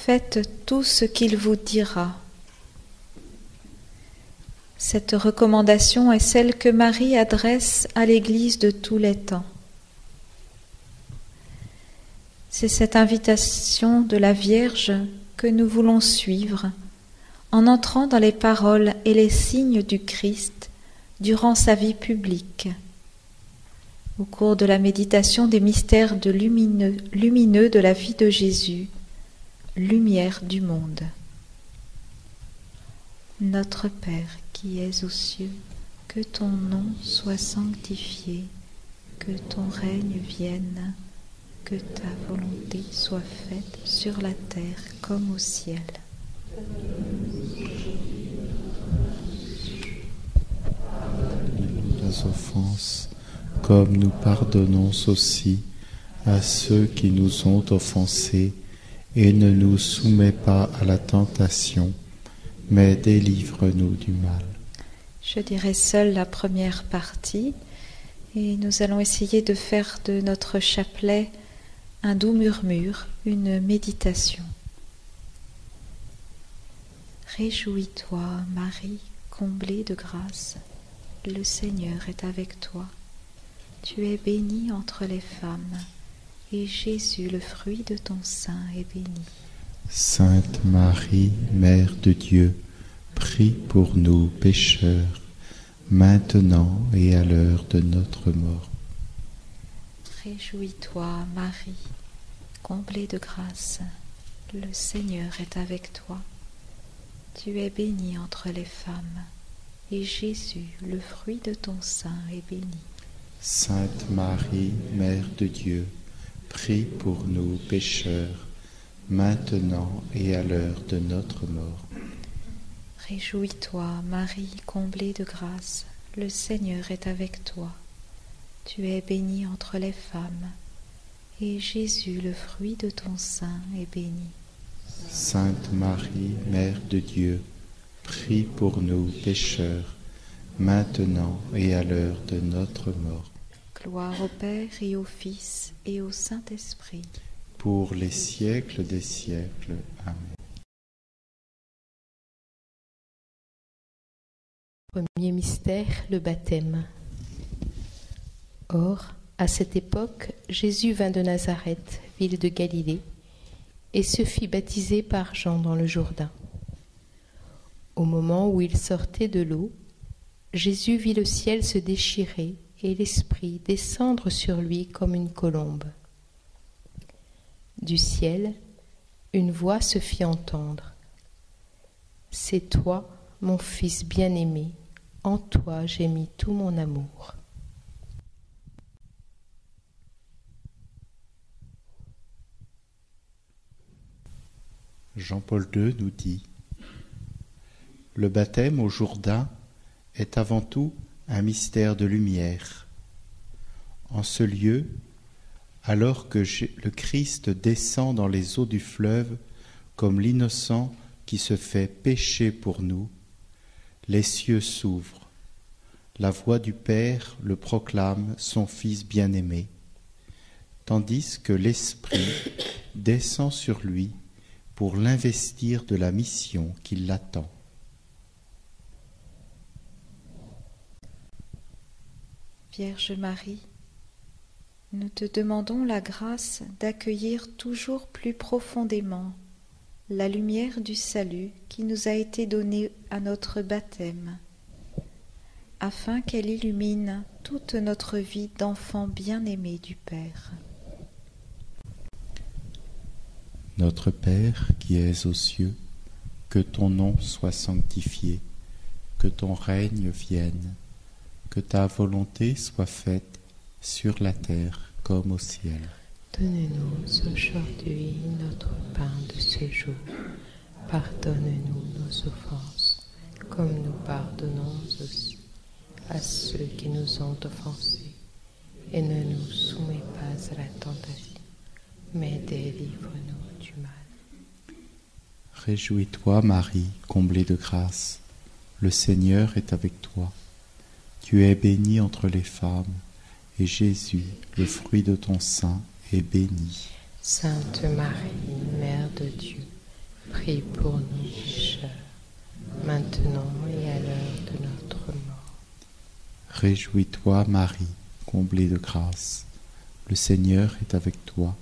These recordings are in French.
Faites tout ce qu'il vous dira. Cette recommandation est celle que Marie adresse à l'Église de tous les temps. C'est cette invitation de la Vierge que nous voulons suivre en entrant dans les paroles et les signes du Christ durant sa vie publique, au cours de la méditation des mystères lumineux de la vie de Jésus, lumière du monde. Notre Père qui es aux cieux, que ton nom soit sanctifié, que ton règne vienne, que ta volonté soit faite sur la terre comme au ciel. Nos offenses, comme nous pardonnons aussi à ceux qui nous ont offensés, et ne nous soumets pas à la tentation, mais délivre-nous du mal. Je dirai seule la première partie, et nous allons essayer de faire de notre chapelet un doux murmure, une méditation. Réjouis-toi, Marie, comblée de grâce, le Seigneur est avec toi. Tu es bénie entre les femmes, et Jésus, le fruit de ton sein, est béni. Sainte Marie, Mère de Dieu, prie pour nous pécheurs, maintenant et à l'heure de notre mort. Réjouis-toi, Marie, comblée de grâce, le Seigneur est avec toi. Tu es bénie entre les femmes, et Jésus, le fruit de ton sein, est béni. Sainte Marie, Mère de Dieu, prie pour nous pécheurs, maintenant et à l'heure de notre mort. Réjouis-toi, Marie, comblée de grâce, le Seigneur est avec toi. Tu es bénie entre les femmes, et Jésus, le fruit de ton sein, est béni. Sainte Marie, Mère de Dieu, prie pour nous pécheurs, maintenant et à l'heure de notre mort. Gloire au Père et au Fils et au Saint-Esprit. Pour les siècles des siècles. Amen. Premier mystère, le baptême. Or, à cette époque, Jésus vint de Nazareth, ville de Galilée, et se fit baptiser par Jean dans le Jourdain. Au moment où il sortait de l'eau, Jésus vit le ciel se déchirer et l'Esprit descendre sur lui comme une colombe. Du ciel, une voix se fit entendre. « C'est toi, mon Fils bien-aimé, en toi j'ai mis tout mon amour. » Jean-Paul II nous dit : le baptême au Jourdain est avant tout un mystère de lumière. En ce lieu, alors que le Christ descend dans les eaux du fleuve comme l'innocent qui se fait pécher pour nous, les cieux s'ouvrent. La voix du Père le proclame son Fils bien-aimé, tandis que l'Esprit descend sur lui pour l'investir de la mission qui l'attend. Vierge Marie, nous te demandons la grâce d'accueillir toujours plus profondément la lumière du salut qui nous a été donnée à notre baptême, afin qu'elle illumine toute notre vie d'enfant bien-aimé du Père. Notre Père qui es aux cieux, que ton nom soit sanctifié, que ton règne vienne, que ta volonté soit faite sur la terre comme au ciel. Donne-nous aujourd'hui notre pain de ce jour. Pardonne-nous nos offenses, comme nous pardonnons aussi à ceux qui nous ont offensés. Et ne nous soumets pas à la tentation, mais délivre-nous du mal. Réjouis-toi, Marie, comblée de grâce. Le Seigneur est avec toi. Tu es bénie entre les femmes, et Jésus, le fruit de ton sein, est béni. Sainte Marie, Mère de Dieu, prie pour nous pécheurs, maintenant et à l'heure de notre mort. Réjouis-toi, Marie, comblée de grâce. Le Seigneur est avec toi.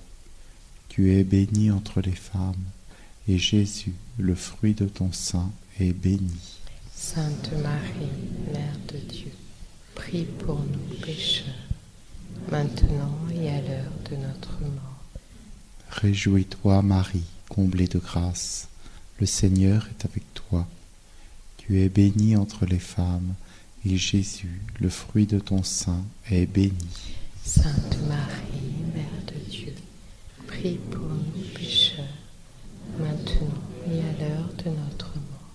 Tu es bénie entre les femmes, et Jésus, le fruit de ton sein, est béni. Sainte Marie, Mère de Dieu, prie pour nous pécheurs, maintenant et à l'heure de notre mort. Réjouis-toi, Marie, comblée de grâce. Le Seigneur est avec toi. Tu es bénie entre les femmes, et Jésus, le fruit de ton sein, est béni. Sainte Marie, Mère de Dieu, prie pour nous pécheurs, maintenant et à l'heure de notre mort.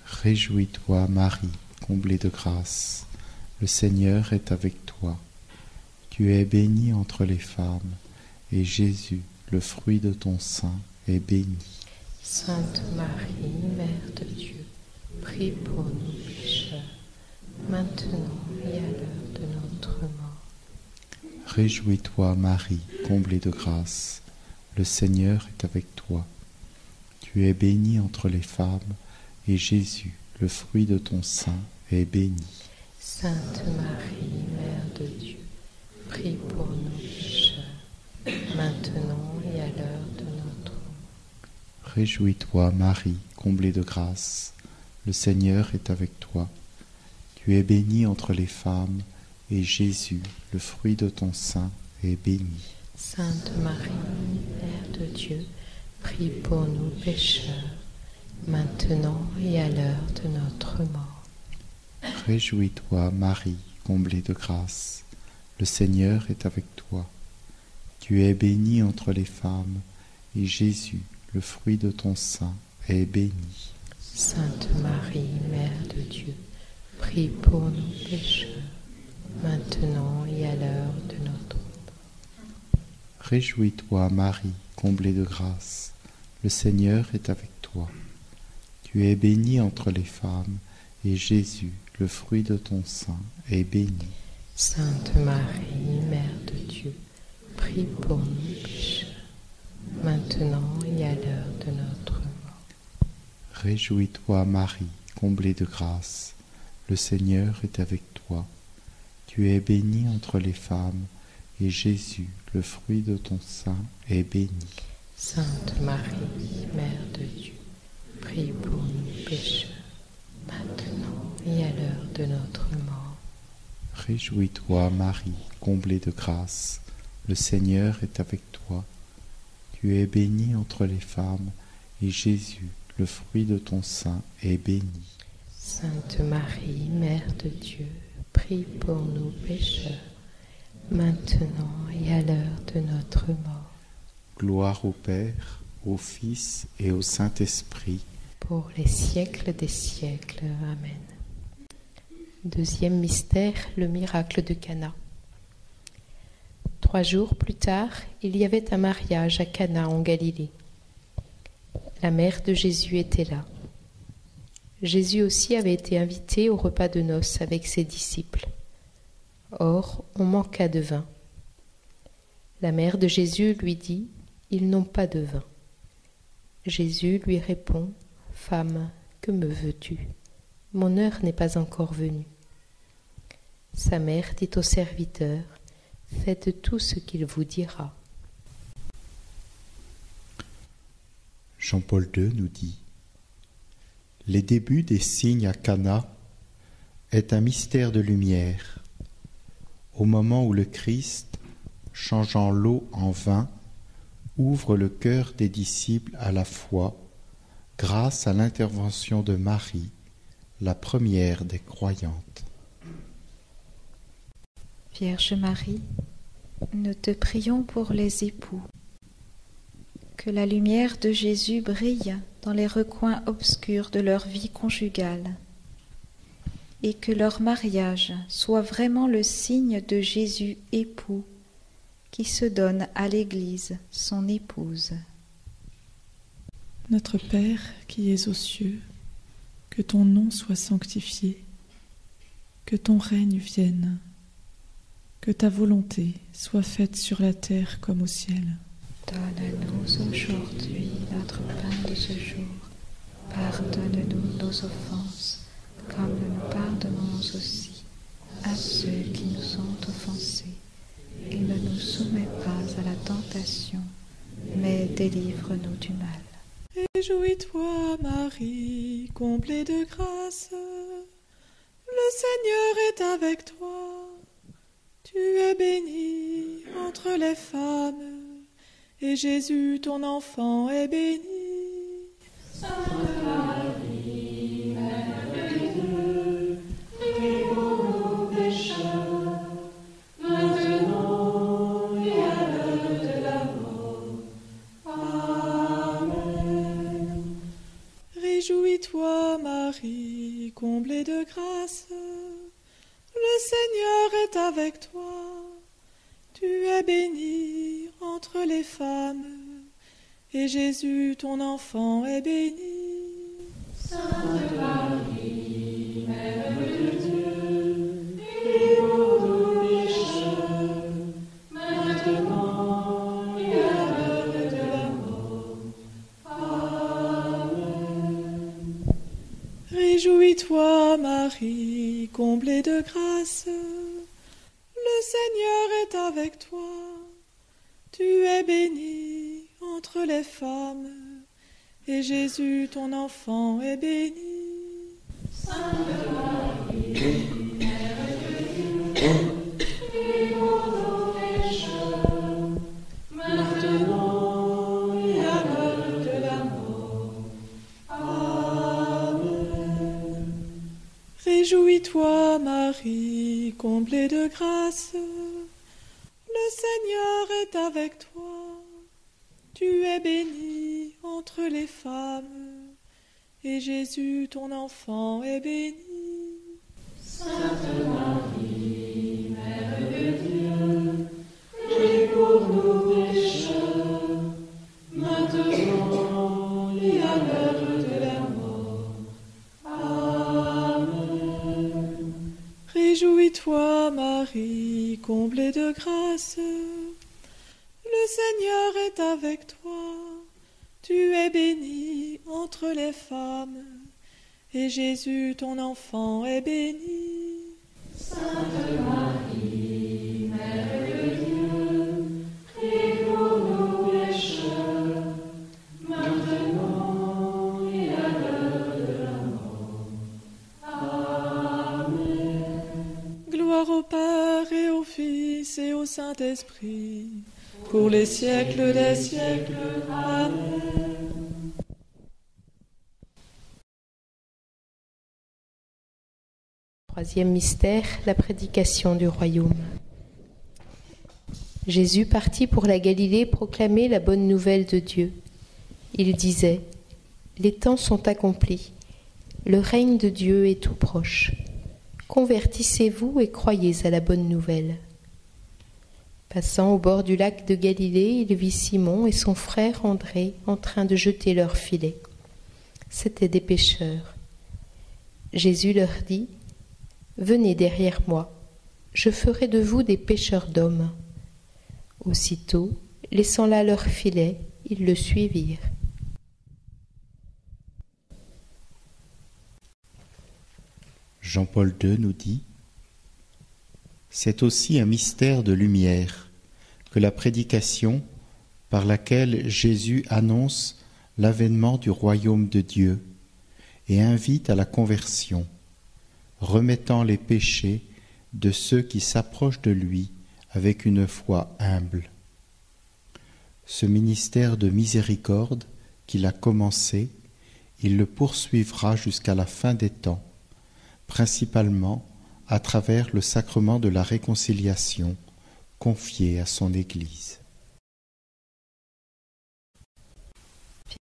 Réjouis-toi, Marie, comblée de grâce. Le Seigneur est avec toi. Tu es bénie entre les femmes, et Jésus, le fruit de ton sein, est béni. Sainte Marie, Mère de Dieu, prie pour nous pécheurs, maintenant et à l'heure de notre mort. Réjouis-toi, Marie, comblée de grâce. Le Seigneur est avec toi. Tu es bénie entre les femmes, et Jésus, le fruit de ton sein, est béni. Sainte Marie, Mère de Dieu, prie pour nous pécheurs, maintenant et à l'heure de notre mort. Réjouis-toi, Marie, comblée de grâce. Le Seigneur est avec toi. Tu es bénie entre les femmes, et Jésus, le fruit de ton sein, est béni. Sainte Marie, Mère de Dieu, prie pour nous pécheurs, maintenant et à l'heure de notre mort. Réjouis-toi, Marie, comblée de grâce. Le Seigneur est avec toi. Tu es bénie entre les femmes, et Jésus, le fruit de ton sein, est béni. Sainte Marie, Mère de Dieu, prie pour nous pécheurs, maintenant et à l'heure de notre mort. Réjouis-toi, Marie, comblée de grâce. Le Seigneur est avec toi. Tu es bénie entre les femmes, et Jésus, le fruit de ton sein, est béni. Sainte Marie, Mère de Dieu, prie pour nous pécheurs, maintenant et à l'heure de notre mort. Réjouis-toi, Marie, comblée de grâce. Le Seigneur est avec toi. Tu es bénie entre les femmes, et Jésus, le fruit de ton sein, est béni. Sainte Marie, Mère de Dieu, prie pour nous pécheurs, maintenant et à l'heure de notre mort. Réjouis-toi, Marie, comblée de grâce. Le Seigneur est avec toi. Tu es bénie entre les femmes, et Jésus, le fruit de ton sein, est béni. Sainte Marie, Mère de Dieu, prie pour nous pécheurs, maintenant et à l'heure de notre mort. Gloire au Père, au Fils et au Saint-Esprit. Pour les siècles des siècles. Amen. Deuxième mystère, le miracle de Cana. 3 jours plus tard, il y avait un mariage à Cana en Galilée. La mère de Jésus était là. Jésus aussi avait été invité au repas de noces avec ses disciples. Or, on manqua de vin. La mère de Jésus lui dit : « Ils n'ont pas de vin. » Jésus lui répond : « Femme, que me veux-tu ? Mon heure n'est pas encore venue. » Sa mère dit au serviteur : « Faites tout ce qu'il vous dira. » Jean-Paul II nous dit : les débuts des signes à Cana est un mystère de lumière. Au moment où le Christ, changeant l'eau en vin, ouvre le cœur des disciples à la foi, grâce à l'intervention de Marie, la première des croyantes. Vierge Marie, nous te prions pour les époux. Que la lumière de Jésus brille dans les recoins obscurs de leur vie conjugale et que leur mariage soit vraiment le signe de Jésus époux qui se donne à l'Église, son épouse. Notre Père qui es aux cieux, que ton nom soit sanctifié, que ton règne vienne, que ta volonté soit faite sur la terre comme au ciel. Donne-nous aujourd'hui notre pain de ce jour. Pardonne-nous nos offenses, comme nous pardonnons aussi à ceux qui nous ont offensés. Et ne nous soumets pas à la tentation, mais délivre-nous du mal. Réjouis-toi, Marie, comblée de grâce. Le Seigneur est avec toi. Tu es bénie entre les femmes, et Jésus, ton enfant, est béni. Sainte Marie, Mère de Dieu, prie pour nous pécheurs, maintenant et à l'heure de la mort. Amen. Réjouis-toi, Marie, comblée de grâce. Le Seigneur est avec toi. Tu es bénie entre les femmes, et Jésus, ton enfant, est béni. Sainte Marie, Mère de Dieu, prie pour nous pécheurs, maintenant et à l'heure de la mort. Amen. Réjouis-toi, Marie, comblée de grâce. Le Seigneur est avec toi. Tu es bénie entre les femmes, et Jésus, ton enfant, est béni. Sainte Marie, Mère de Dieu, prie pour nos pécheurs, maintenant et à l'heure de la mort. Amen. Réjouis-toi, Marie, comblée de grâce. Le Seigneur est avec toi. Tu es bénie entre les femmes, et Jésus, ton enfant, est béni. Sainte Marie, Mère de Dieu, prie pour nous pécheurs, maintenant et à l'heure de la mort. Amen. Réjouis-toi, Marie, comblée de grâce. Le Seigneur est avec toi. Tu es bénie entre les femmes, et Jésus, ton enfant, est béni. Sainte Marie, Mère de Dieu, prie pour nous pécheurs, maintenant et à l'heure de la mort. Amen. Gloire au Père et au Fils et au Saint-Esprit, pour les siècles des siècles. Amen. Troisième mystère, la prédication du royaume. Jésus partit pour la Galilée proclamer la bonne nouvelle de Dieu. Il disait : les temps sont accomplis, le règne de Dieu est tout proche. Convertissez-vous et croyez à la bonne nouvelle. Passant au bord du lac de Galilée, il vit Simon et son frère André en train de jeter leurs filets. C'étaient des pêcheurs. Jésus leur dit : venez derrière moi, je ferai de vous des pêcheurs d'hommes. Aussitôt, laissant là leurs filets, ils le suivirent. Jean-Paul II nous dit : c'est aussi un mystère de lumière que la prédication par laquelle Jésus annonce l'avènement du royaume de Dieu et invite à la conversion, remettant les péchés de ceux qui s'approchent de lui avec une foi humble. Ce ministère de miséricorde qu'il a commencé, il le poursuivra jusqu'à la fin des temps, principalement à travers le sacrement de la réconciliation confié à son Église.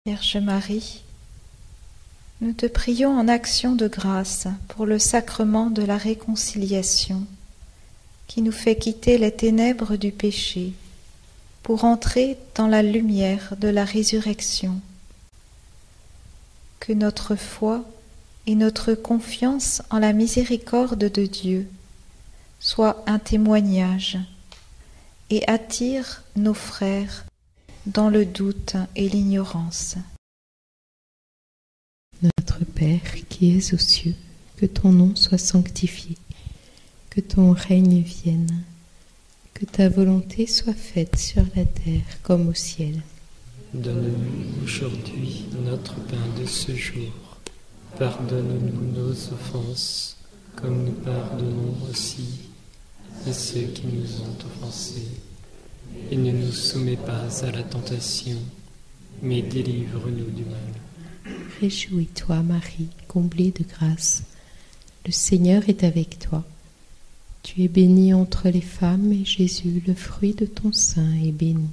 Vierge Marie, nous te prions en action de grâce pour le sacrement de la réconciliation qui nous fait quitter les ténèbres du péché pour entrer dans la lumière de la résurrection. Que notre foi et notre confiance en la miséricorde de Dieu soient un témoignage et attirent nos frères dans le doute et l'ignorance. Notre Père qui es aux cieux, que ton nom soit sanctifié, que ton règne vienne, que ta volonté soit faite sur la terre comme au ciel. Donne-nous aujourd'hui notre pain de ce jour. Pardonne-nous nos offenses, comme nous pardonnons aussi à ceux qui nous ont offensés. Et ne nous soumets pas à la tentation, mais délivre-nous du mal. Réjouis-toi, Marie, comblée de grâce. Le Seigneur est avec toi. Tu es bénie entre les femmes, et Jésus, le fruit de ton sein, est béni.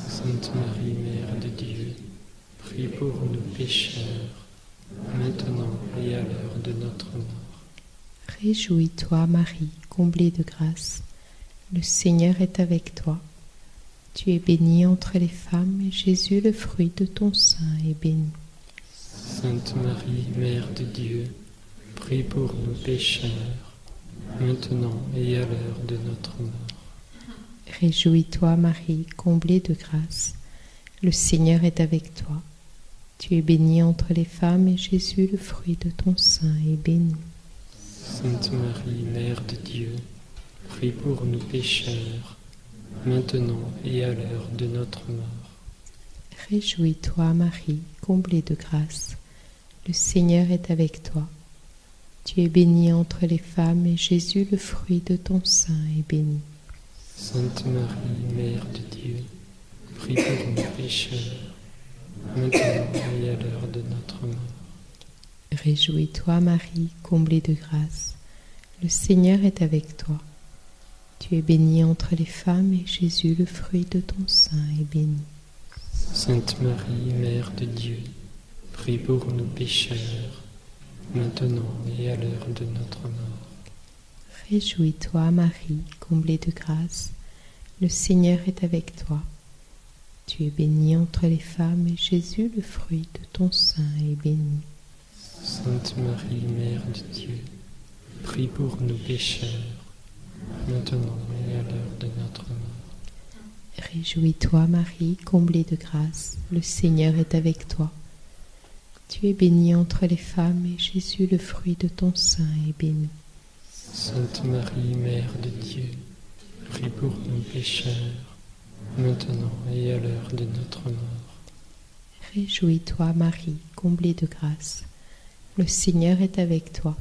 Sainte Marie, Mère de Dieu, prie pour nous pécheurs, maintenant et à l'heure de notre mort. Réjouis-toi, Marie, comblée de grâce. Le Seigneur est avec toi. Tu es bénie entre les femmes, et Jésus, le fruit de ton sein, est béni. Sainte Marie, Mère de Dieu, prie pour nous pécheurs, maintenant et à l'heure de notre mort. Réjouis-toi, Marie, comblée de grâce. Le Seigneur est avec toi. Tu es bénie entre les femmes, et Jésus, le fruit de ton sein, est béni. Sainte Marie, Mère de Dieu, prie pour nous pécheurs, maintenant et à l'heure de notre mort. Réjouis-toi, Marie, comblée de grâce. Le Seigneur est avec toi. Tu es bénie entre les femmes, et Jésus, le fruit de ton sein, est béni. Sainte Marie, Mère de Dieu, prie pour nous pécheurs, maintenant et à l'heure de notre mort. Réjouis-toi, Marie, comblée de grâce. Le Seigneur est avec toi. Tu es bénie entre les femmes, et Jésus, le fruit de ton sein, est béni. Sainte Marie, Mère de Dieu, prie pour nous pécheurs, maintenant et à l'heure de notre mort. Réjouis-toi, Marie, comblée de grâce. Le Seigneur est avec toi. Tu es bénie entre les femmes, et Jésus, le fruit de ton sein, est béni. Sainte Marie, Mère de Dieu, prie pour nous pécheurs, maintenant et à l'heure de notre mort. Réjouis-toi, Marie, comblée de grâce. Le Seigneur est avec toi. Tu es bénie entre les femmes, et Jésus, le fruit de ton sein, est béni. Sainte Marie, Mère de Dieu, prie pour nous pécheurs, maintenant et à l'heure de notre mort. Réjouis-toi, Marie, comblée de grâce. Le Seigneur est avec toi.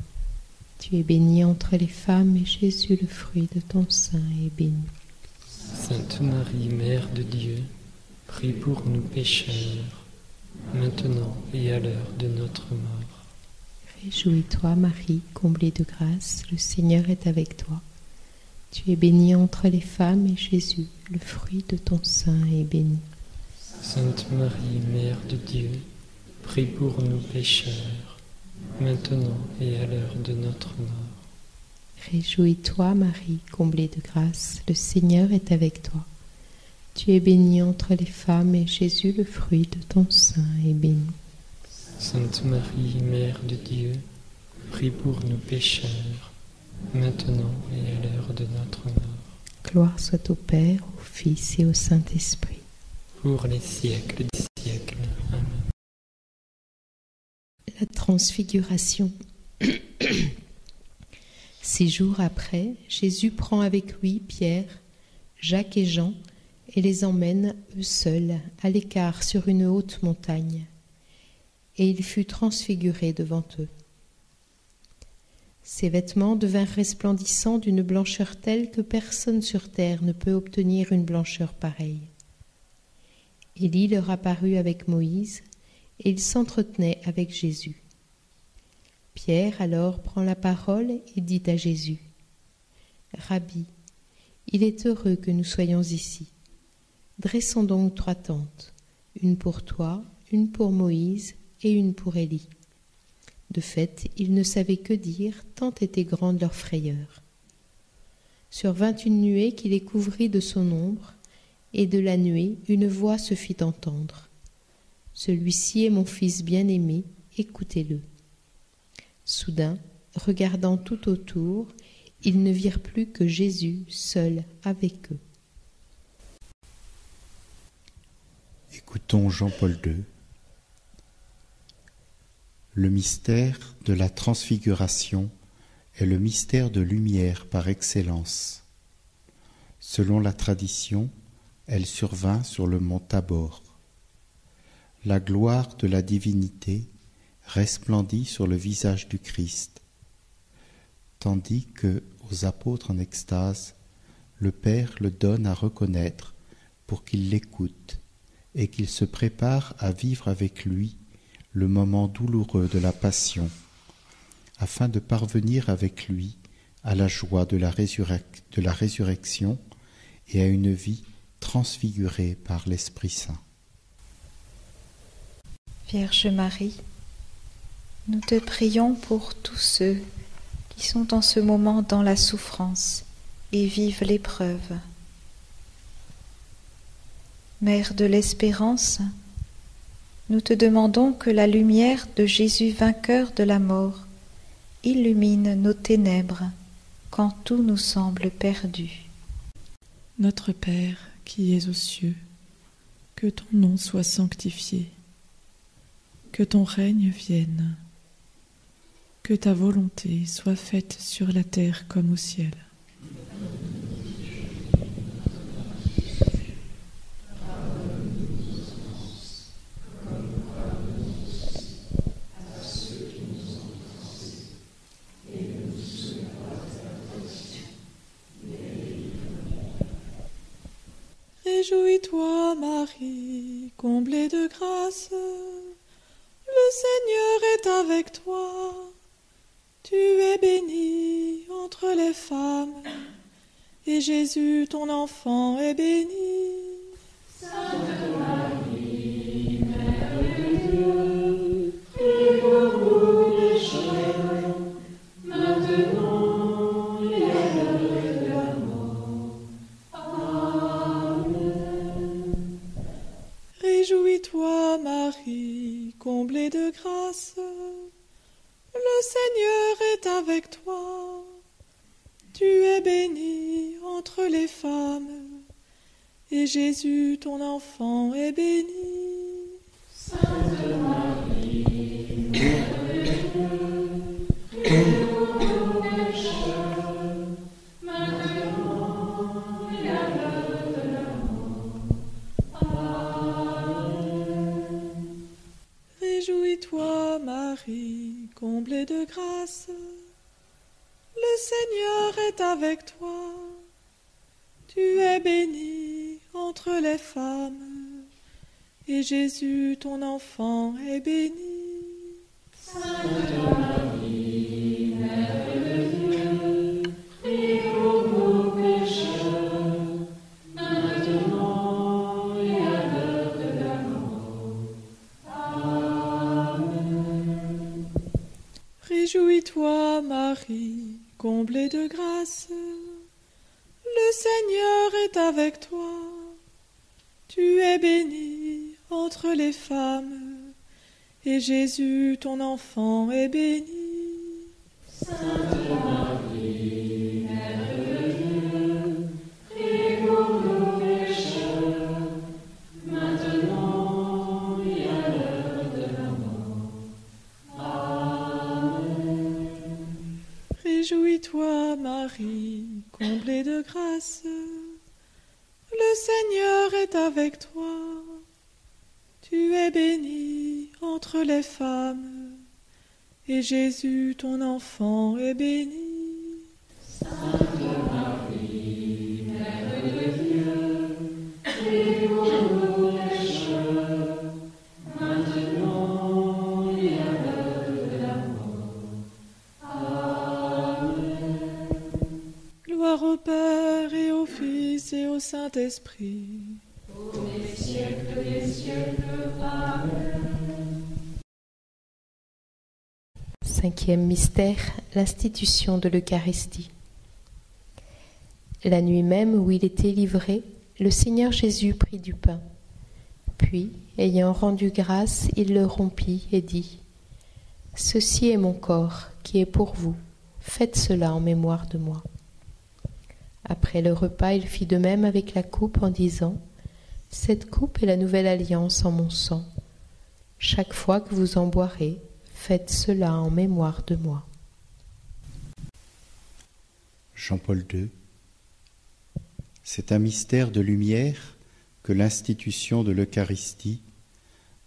Tu es bénie entre les femmes, et Jésus, le fruit de ton sein, est béni. Sainte Marie, Mère de Dieu, prie pour nous pécheurs, maintenant et à l'heure de notre mort. Réjouis-toi, Marie, comblée de grâce, le Seigneur est avec toi. Tu es bénie entre les femmes, et Jésus, le fruit de ton sein, est béni. Sainte Marie, Mère de Dieu, prie pour nous pécheurs, maintenant et à l'heure de notre mort. Réjouis-toi, Marie, comblée de grâce, le Seigneur est avec toi. Tu es bénie entre les femmes, et Jésus, le fruit de ton sein, est béni. Sainte Marie, Mère de Dieu, prie pour nous pécheurs, maintenant et à l'heure de notre mort. Gloire soit au Père, au Fils et au Saint-Esprit. Pour les siècles des siècles. Amen. La transfiguration. 6 jours après, Jésus prend avec lui Pierre, Jacques et Jean et les emmène, eux seuls, à l'écart sur une haute montagne. Et il fut transfiguré devant eux. Ses vêtements devinrent resplendissants d'une blancheur telle que personne sur terre ne peut obtenir une blancheur pareille. Élie leur apparut avec Moïse, et ils s'entretenaient avec Jésus. Pierre alors prend la parole et dit à Jésus : « Rabbi, il est heureux que nous soyons ici. Dressons donc 3 tentes, une pour toi, une pour Moïse et une pour Élie. » De fait, ils ne savaient que dire, tant était grande leur frayeur. Sur 21 nuées qui les couvrit de son ombre, et de la nuée, une voix se fit entendre. « Celui-ci est mon fils bien-aimé, écoutez-le. » Soudain, regardant tout autour, ils ne virent plus que Jésus seul avec eux. Écoutons Jean-Paul II. Le mystère de la transfiguration est le mystère de lumière par excellence. Selon la tradition, elle survint sur le mont Tabor. La gloire de la divinité resplendit sur le visage du Christ, tandis que, aux apôtres en extase, le Père le donne à reconnaître pour qu'ils l'écoutent et qu'ils se préparent à vivre avec lui le moment douloureux de la passion, afin de parvenir avec lui à la joie de la résurrection et à une vie transfigurée par l'Esprit Saint. Vierge Marie, nous te prions pour tous ceux qui sont en ce moment dans la souffrance et vivent l'épreuve. Mère de l'espérance, nous te demandons que la lumière de Jésus vainqueur de la mort illumine nos ténèbres quand tout nous semble perdu. Notre Père qui es aux cieux, que ton nom soit sanctifié, que ton règne vienne, que ta volonté soit faite sur la terre comme au ciel. Réjouis-toi, Marie, comblée de grâce, le Seigneur est avec toi. Tu es bénie entre les femmes, et Jésus, ton enfant, est béni. Sainte Marie, Mère de Dieu, prie pour nous pécheurs, maintenant et à l'heure de la mort. Amen. Réjouis-toi, Marie, comblée de grâce, le Seigneur est avec toi. Tu es bénie entre les femmes, et Jésus, ton enfant, est béni. Sainte Marie, Mère de Dieu, prie pour nous pécheurs, maintenant et à l'heure de la mort. Amen. Réjouis-toi, Marie, comblée de grâce, le Seigneur est avec toi. Tu es bénie entre les femmes, et Jésus, ton enfant, est béni. Sainte Marie, Mère de Dieu, prie pour nous pécheurs, maintenant et à l'heure de la mort. Amen. Réjouis-toi, Marie, comblée de grâce, le Seigneur est avec toi. Tu es bénie entre les femmes, et Jésus, ton enfant, est béni. Sainte Marie, Mère de Dieu, prie pour nous pécheurs, maintenant et à l'heure de la mort. Amen. Réjouis-toi, Marie, comblée de grâce, le Seigneur est avec toi. Tu es bénie entre les femmes, et Jésus, ton enfant, est béni. Sainte Marie, Mère de Dieu, prie pour nous pécheurs, maintenant et à l'heure de la mort. Amen. Gloire au Père et au Fils et au Saint-Esprit. Pour les siècles des siècles. Amen. Cinquième mystère, l'institution de l'Eucharistie. La nuit même où il était livré, le Seigneur Jésus prit du pain. Puis, ayant rendu grâce, il le rompit et dit : « Ceci est mon corps qui est pour vous. Faites cela en mémoire de moi. » Après le repas, il fit de même avec la coupe en disant : « Cette coupe est la nouvelle alliance en mon sang. Chaque fois que vous en boirez, Faites cela en mémoire de moi. Jean-Paul II. C'est un mystère de lumière que l'institution de l'Eucharistie,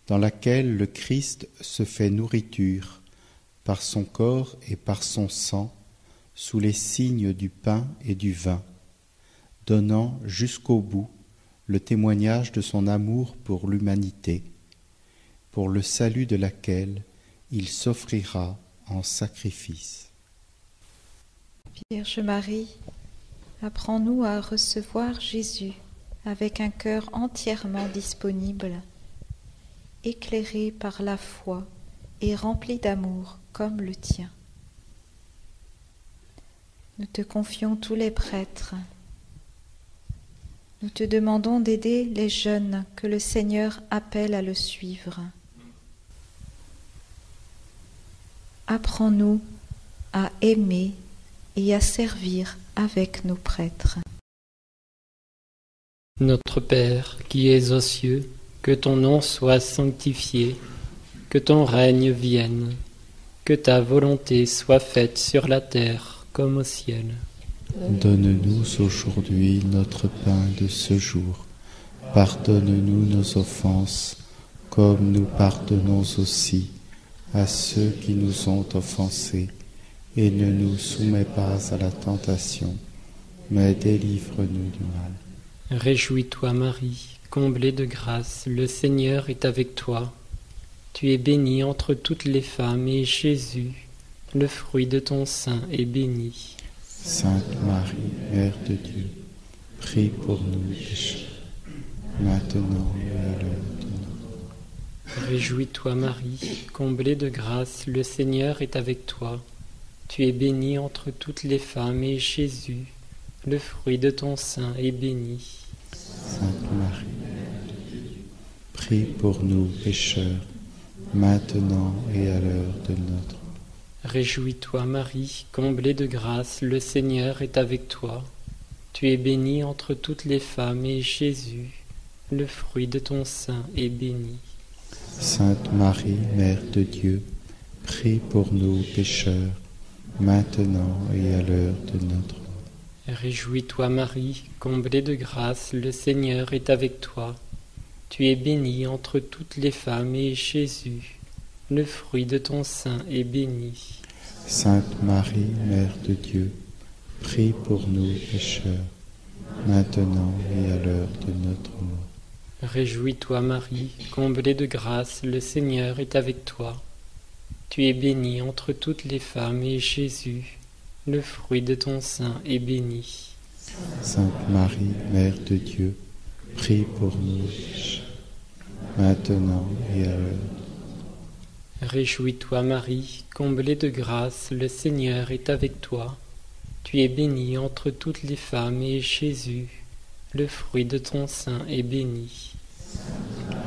dans laquelle le Christ se fait nourriture par son corps et par son sang, sous les signes du pain et du vin, donnant jusqu'au bout le témoignage de son amour pour l'humanité, pour le salut de laquelle il s'offrira en sacrifice. Vierge Marie, apprends-nous à recevoir Jésus avec un cœur entièrement disponible, éclairé par la foi et rempli d'amour comme le tien. Nous te confions tous les prêtres. Nous te demandons d'aider les jeunes que le Seigneur appelle à le suivre. Apprends-nous à aimer et à servir avec nos prêtres. Notre Père, qui es aux cieux, que ton nom soit sanctifié, que ton règne vienne, que ta volonté soit faite sur la terre comme au ciel. Donne-nous aujourd'hui notre pain de ce jour. Pardonne-nous nos offenses, comme nous pardonnons aussi à ceux qui nous ont offensés. Et ne nous soumets pas à la tentation, mais délivre-nous du mal. Réjouis-toi Marie, comblée de grâce, le Seigneur est avec toi. Tu es bénie entre toutes les femmes, et Jésus, le fruit de ton sein, est béni. Sainte Marie, Mère de Dieu, prie pour nous pécheurs, maintenant et à l'heure de notre mort. Réjouis-toi Marie, comblée de grâce, le Seigneur est avec toi. Tu es bénie entre toutes les femmes, et Jésus, le fruit de ton sein, est béni. Sainte Marie, Mère de Dieu, prie pour nous pécheurs, maintenant et à l'heure de notre mort. Réjouis-toi Marie, comblée de grâce, le Seigneur est avec toi. Tu es bénie entre toutes les femmes, et Jésus, le fruit de ton sein, est béni. Sainte Marie, Mère de Dieu, prie pour nous pécheurs, maintenant et à l'heure de notre mort. Réjouis-toi Marie, comblée de grâce, le Seigneur est avec toi. Tu es bénie entre toutes les femmes, et Jésus, le fruit de ton sein, est béni. Sainte Marie, Mère de Dieu, prie pour nous pécheurs, maintenant et à l'heure de notre mort. Réjouis-toi Marie, comblée de grâce, le Seigneur est avec toi. Tu es bénie entre toutes les femmes, et Jésus, le fruit de ton sein, est béni. Sainte Marie, Mère de Dieu, prie pour nous pécheurs, maintenant et à l'heure de notre mort. Réjouis-toi Marie, comblée de grâce, le Seigneur est avec toi. Tu es bénie entre toutes les femmes, et Jésus, le fruit de ton sein, est béni.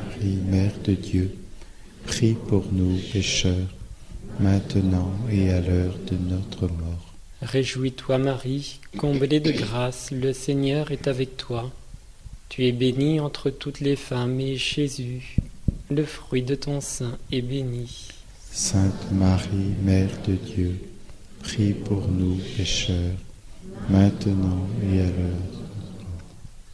Marie, Mère de Dieu, prie pour nous pécheurs, maintenant et à l'heure de notre mort. Réjouis-toi Marie, comblée de grâce, le Seigneur est avec toi. Tu es bénie entre toutes les femmes, et Jésus, le fruit de ton sein, est béni. Sainte Marie, Mère de Dieu, prie pour nous pécheurs, maintenant et à l'heure de notre mort.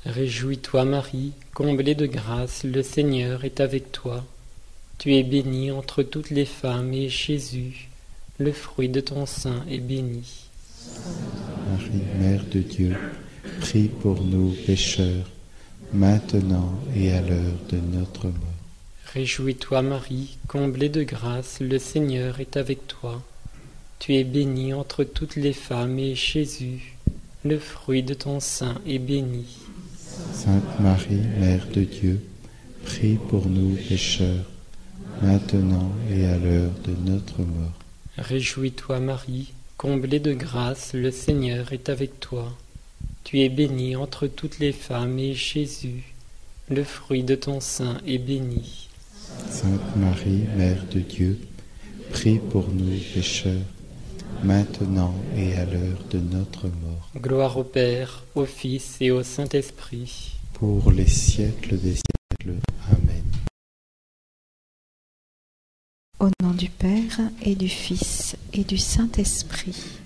Réjouis-toi Marie, comblée de grâce, le Seigneur est avec toi. Tu es bénie entre toutes les femmes, et Jésus, le fruit de ton sein, est béni. Marie, Mère de Dieu, prie pour nous pécheurs, maintenant et à l'heure de notre mort. Réjouis-toi Marie, comblée de grâce, le Seigneur est avec toi. Tu es bénie entre toutes les femmes, et Jésus, le fruit de ton sein, est béni. Sainte Marie, Mère de Dieu, prie pour nous pécheurs, maintenant et à l'heure de notre mort. Réjouis-toi Marie, comblée de grâce, le Seigneur est avec toi. Tu es bénie entre toutes les femmes, et Jésus, le fruit de ton sein, est béni. Sainte Marie, Mère de Dieu, prie pour nous pécheurs, maintenant et à l'heure de notre mort. Gloire au Père, au Fils et au Saint-Esprit. Pour les siècles des siècles. Amen. Au nom du Père et du Fils et du Saint-Esprit.